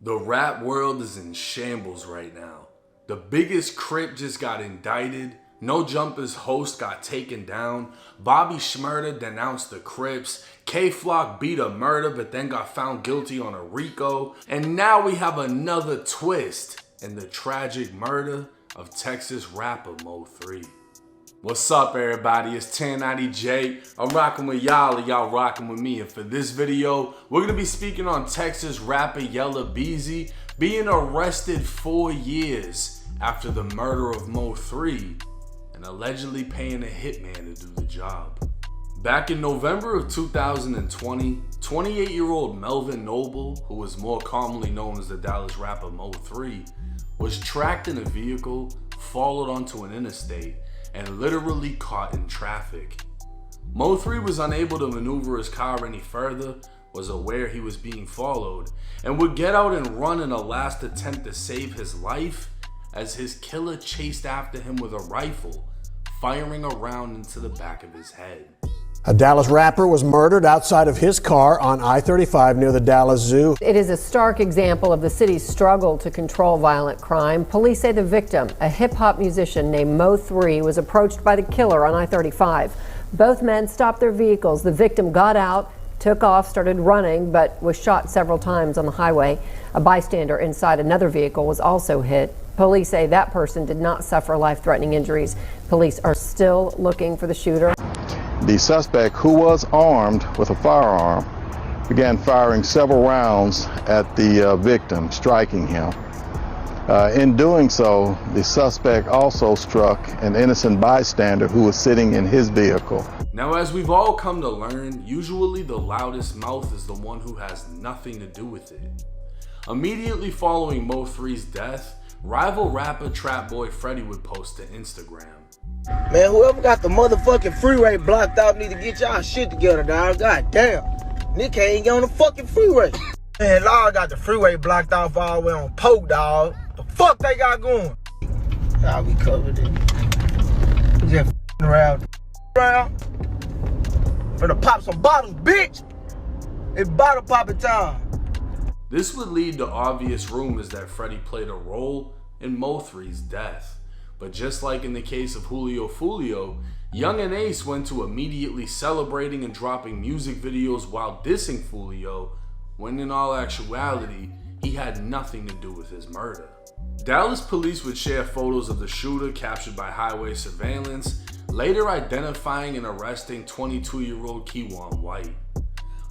The rap world is in shambles right now. The biggest Crip just got indicted. No Jumpers host got taken down. Bobby Shmurda denounced the Crips. K-Flock beat a murder but then got found guilty on a RICO. And now we have another twist in the tragic murder of Texas rapper Mo3. What's up, everybody? It's 1090J. I'm rocking with y'all and y'all rocking with me. And for this video, we're going to be speaking on Texas rapper Yella Beezy being arrested 4 years after the murder of Mo3 and allegedly paying a hitman to do the job. Back in November of 2020, 28-year-old Melvin Noble, who was more commonly known as the Dallas rapper Mo3, was tracked in a vehicle, followed onto an interstate, and literally caught in traffic. Mo3 was unable to maneuver his car any further, was aware he was being followed, and would get out and run in a last attempt to save his life as his killer chased after him with a rifle, firing a round into the back of his head. A Dallas rapper was murdered outside of his car on I-35 near the Dallas Zoo. It is a stark example of the city's struggle to control violent crime. Police say the victim, a hip-hop musician named Mo3, was approached by the killer on I-35. Both men stopped their vehicles. The victim got out, took off, started running, but was shot several times on the highway. A bystander inside another vehicle was also hit. Police say that person did not suffer life-threatening injuries. Police are still looking for the shooter. The suspect, who was armed with a firearm, began firing several rounds at the victim, striking him. In doing so, the suspect also struck an innocent bystander who was sitting in his vehicle. Now, as we've all come to learn, usually the loudest mouth is the one who has nothing to do with it. Immediately following Mo3's death, rival rapper Trap Boy Freddy would post to Instagram. Man, whoever got the motherfucking freeway blocked out need to get y'all shit together, dog. God damn. Nick can't even get on the fucking freeway. Man, Lord got the freeway blocked off all the way on Poke, dog. The fuck they got going? Y'all be covered in. Just f***ing around. Finna pop some bottles, bitch. It's bottle popping time. This would lead to obvious rumors that Freddy played a role in Mo3's death. But just like in the case of Julio Fulio, Young and Ace went to immediately celebrating and dropping music videos while dissing Fulio, when in all actuality, he had nothing to do with his murder. Dallas police would share photos of the shooter captured by highway surveillance, later identifying and arresting 22-year-old Keywan White.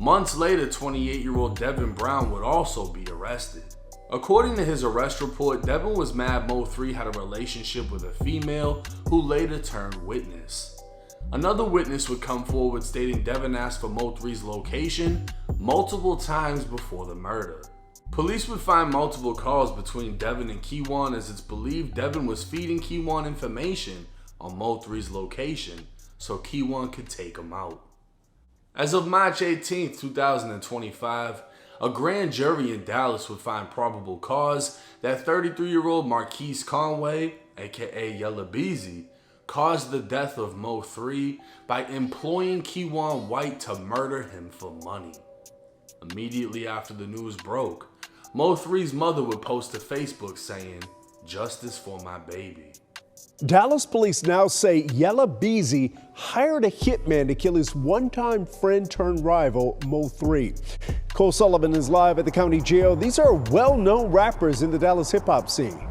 Months later, 28-year-old Devin Brown would also be arrested. According to his arrest report, Devin was mad Mo3 had a relationship with a female who later turned witness. Another witness would come forward stating Devin asked for Mo3's location multiple times before the murder. Police would find multiple calls between Devin and Keywan, as it's believed Devin was feeding Keywan information on Mo3's location so Keywan could take him out. As of March 18, 2025, a grand jury in Dallas would find probable cause that 33-year-old Marquise Conway, aka Yella Beezy, caused the death of Mo3 by employing Keywan White to murder him for money. Immediately after the news broke, Mo3's mother would post to Facebook saying, "Justice for my baby." Dallas police now say Yella Beezy hired a hitman to kill his one-time friend turned rival, Mo3. Cole Sullivan is live at the county jail. These are well-known rappers in the Dallas hip-hop scene.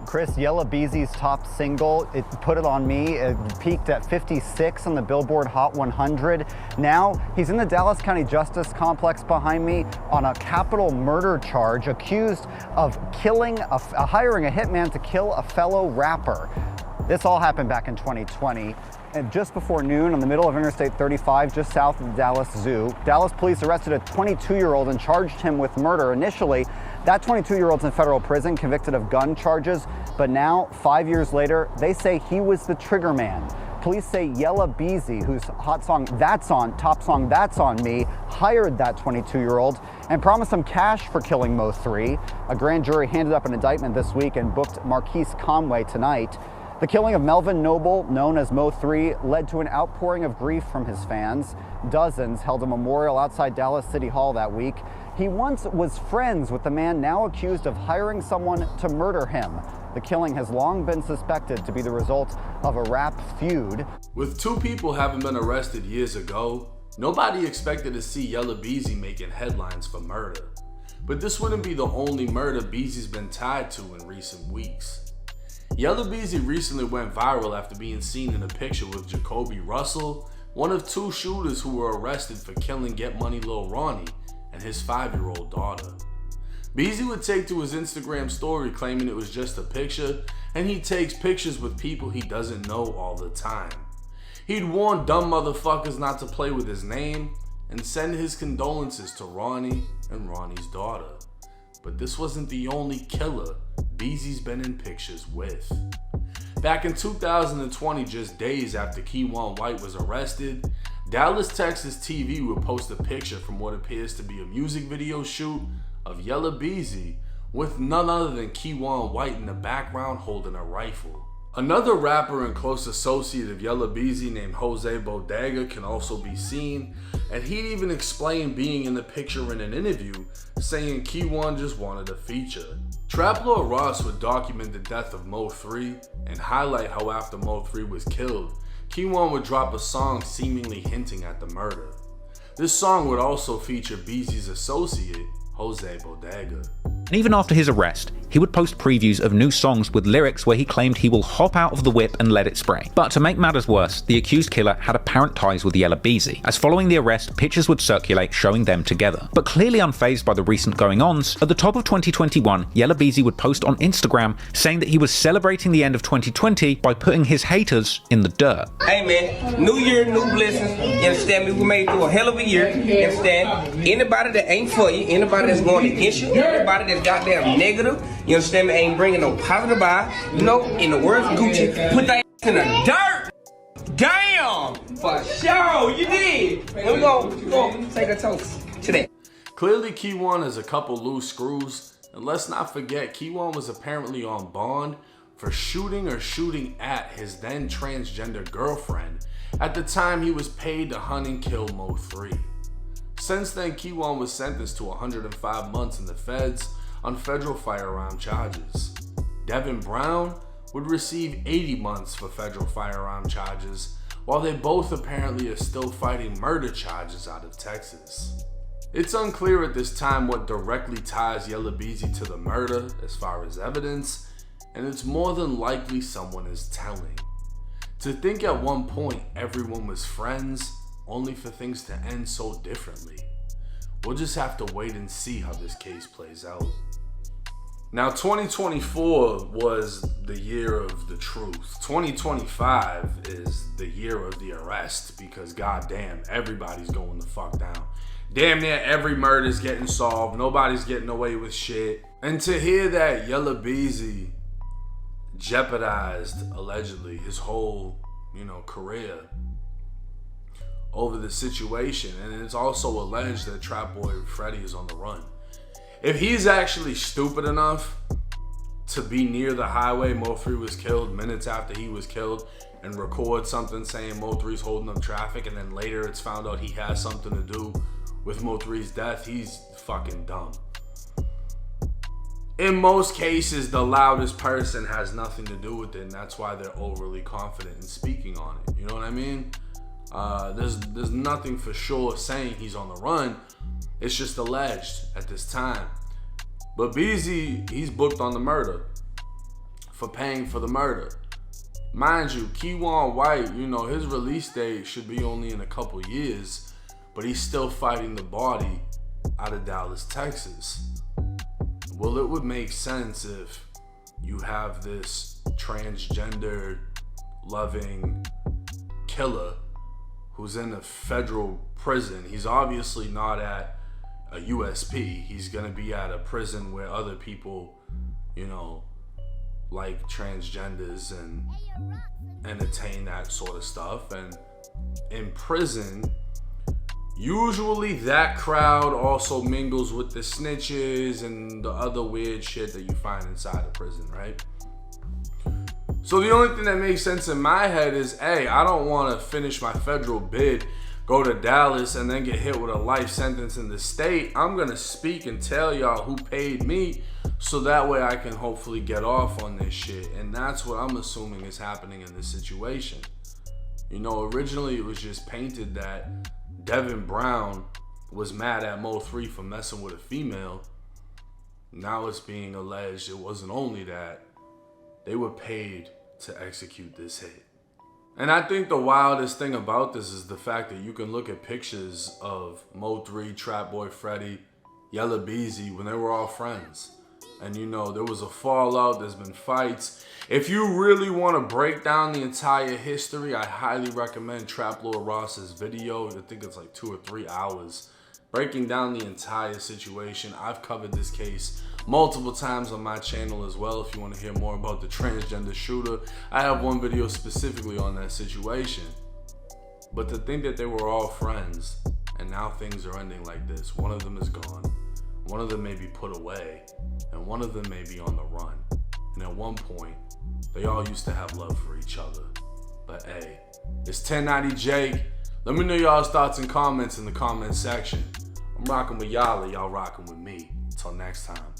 Chris, Yella Beezy's top single, It Put It On Me, it peaked at 56 on the Billboard Hot 100. Now, he's in the Dallas County Justice Complex behind me on a capital murder charge, accused of hiring a hitman to kill a fellow rapper. This all happened back in 2020. And just before noon on the middle of Interstate 35, just south of the Dallas Zoo, Dallas police arrested a 22-year-old and charged him with murder. Initially, that 22-year-old's in federal prison, convicted of gun charges, but now, 5 years later, they say he was the trigger man. Police say Yella Beezy, whose hot song That's On, top song That's On Me, hired that 22-year-old and promised him cash for killing Mo3. A grand jury handed up an indictment this week and booked Marquise Conway tonight. The killing of Melvin Noble, known as Mo3, led to an outpouring of grief from his fans. Dozens held a memorial outside Dallas City Hall that week. He once was friends with the man now accused of hiring someone to murder him. The killing has long been suspected to be the result of a rap feud. With two people having been arrested years ago, nobody expected to see Yella Beezy making headlines for murder. But this wouldn't be the only murder Beezy's been tied to in recent weeks. Yella Beezy recently went viral after being seen in a picture with Jacoby Russell, one of two shooters who were arrested for killing Get Money Lil Ronnie and his 5-year-old daughter. Beezy would take to his Instagram story claiming it was just a picture, and he takes pictures with people he doesn't know all the time. He'd warn dumb motherfuckers not to play with his name and send his condolences to Ronnie and Ronnie's daughter. But this wasn't the only killer Beezy's been in pictures with. Back in 2020, just days after Keywan White was arrested, Dallas, Texas TV would post a picture from what appears to be a music video shoot of Yella Beezy with none other than Keywan White in the background holding a rifle. Another rapper and close associate of Yella Beezy named Jose Bodega can also be seen, and he'd even explain being in the picture in an interview, saying Keywan just wanted a feature. Trap Lord Ross would document the death of Mo3 and highlight how after Mo3 was killed, Keywan would drop a song seemingly hinting at the murder. This song would also feature Beezy's associate, Jose Bodega. And even after his arrest, he would post previews of new songs with lyrics where he claimed he will hop out of the whip and let it spray. But to make matters worse, the accused killer had apparent ties with Yella Beezy, as following the arrest, pictures would circulate showing them together. But clearly unfazed by the recent going-ons, at the top of 2021, Yella Beezy would post on Instagram saying that he was celebrating the end of 2020 by putting his haters in the dirt. Hey man, new year, new blessings, you understand me? We made it through a hell of a year, you understand? Anybody that ain't for you, anybody that's going against you, anybody that's goddamn negative, you understand me, ain't bringing no positive vibe, you know, in the words of Gucci, put that in the dirt! Damn! For sure, you did! And we gonna take a toast to that. Clearly Keywan has a couple loose screws, and let's not forget Keywan was apparently on bond for shooting at his then transgender girlfriend at the time he was paid to hunt and kill Mo3. Since then, Keywan was sentenced to 105 months in the feds on federal firearm charges. Devin Brown would receive 80 months for federal firearm charges, while they both apparently are still fighting murder charges out of Texas. It's unclear at this time what directly ties Yella Beezy to the murder as far as evidence, and it's more than likely someone is telling. To think at one point everyone was friends, only for things to end so differently. We'll just have to wait and see how this case plays out. Now 2024 was the year of the truth. 2025 is the year of the arrest because goddamn, everybody's going the fuck down. Damn near every murder's getting solved. Nobody's getting away with shit. And to hear that Yella Beezy jeopardized, allegedly, his whole, career over the situation, and it's also alleged that Trap Boy Freddy is on the run. If he's actually stupid enough to be near the highway Mo3 was killed, minutes after he was killed, and record something saying Mo3's holding up traffic, and then later it's found out he has something to do with Mo3's death, he's fucking dumb. In most cases, the loudest person has nothing to do with it, and that's why they're overly confident in speaking on it. You know what I mean? There's nothing for sure saying he's on the run. It's just alleged at this time. But Beezy, he's booked on the murder for paying for the murder. Mind you, Keywan White, his release date should be only in a couple years, but he's still fighting the body out of Dallas, Texas. Well, it would make sense if you have this transgender loving killer who's in a federal prison. He's obviously not at a USP. He's gonna be at a prison where other people, like transgenders and entertain that sort of stuff. And in prison, usually that crowd also mingles with the snitches and the other weird shit that you find inside a prison, right? So the only thing that makes sense in my head is, hey, I don't want to finish my federal bid go to Dallas and then get hit with a life sentence in the state, I'm gonna speak and tell y'all who paid me so that way I can hopefully get off on this shit. And that's what I'm assuming is happening in this situation. You know, originally it was just painted that Devin Brown was mad at Mo3 for messing with a female. Now it's being alleged it wasn't only that, they were paid to execute this hit. And I think the wildest thing about this is the fact that you can look at pictures of Mo3, Trap Boy Freddy, Yella Beezy when they were all friends. And you know, there was a fallout, there's been fights. If you really want to break down the entire history, I highly recommend Trap Lord Ross's video. I think it's like 2 or 3 hours, breaking down the entire situation. I've covered this case multiple times on my channel as well. If you want to hear more about the transgender shooter, I have one video specifically on that situation. But to think that they were all friends and now things are ending like this, one of them is gone, one of them may be put away, and one of them may be on the run. And at one point, they all used to have love for each other. But hey, it's 1090 Jake. Let me know y'all's thoughts and comments in the comment section. I'm rocking with Yella, y'all rocking with me. Until next time.